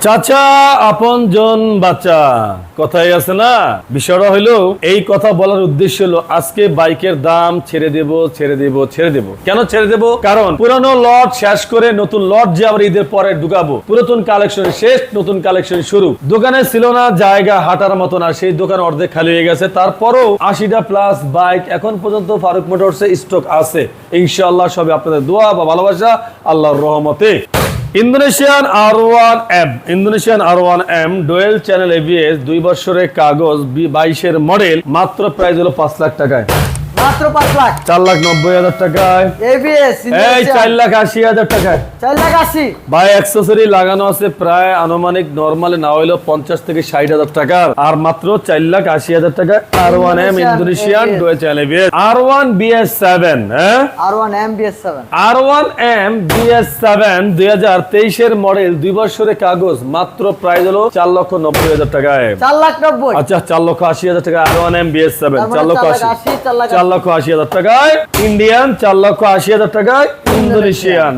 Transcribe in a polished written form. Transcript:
চাচা আপনজন বাচ্চা কথাই আছে না, বিষয়টা হইলো এই কথা বলার উদ্দেশ্য হলো আজকে বাইকের দাম ছেড়ে দেব। কেন ছেড়ে দেব? কারণ পুরানো লট শেষ করে নতুন লট যে আবার ঈদের পরে ঢুকাবো। পুরাতন কালেকশন শেষ, নতুন কালেকশন শুরু। দোকানে ছিল না জায়গা হাঁটার মতো না, সেই দোকান অর্ধেক খালি হয়ে গেছে। তারপরও 80টা প্লাস বাইক এখন পর্যন্ত ফারুক মোটরসে স্টক আছে। ইনশাআল্লাহ সবে আপনাদের দোয়া বা ভালোবাসা, আল্লাহর রহমতে। Indonesian R1M dual channel ABS 2 বছরের কাগজ 22-এর মডেল, মাত্র প্রাইস হলো 5 লাখ টাকায়। মাত্র 5 লাখ, 4,90,000 টাকায়। ABS এই 4,80,000 টাকায়। 4,80,000 ভাই অ্যাকসেসরি লাগানো আছে প্রায় আনুমানিক নরমালি না হইলো 50 থেকে 60,000 টাকার, আর মাত্র 4,80,000 টাকায় R1M Indonesian dual channel ABS R1BS7। হ্যাঁ, R1M BS7 R1M BS7 2023-এর model, 2 বছরের কাগজ, মাত্র প্রাইস হলো 4,90,000 টাকায়। 4,90,000 আচ্ছা 4,80,000 টাকা R1M BS7, 4,80,000 4,80,000 টাকায়। ইন্ডিয়ান 4,80,000 টাকায় ইন্দোনেশিয়ান।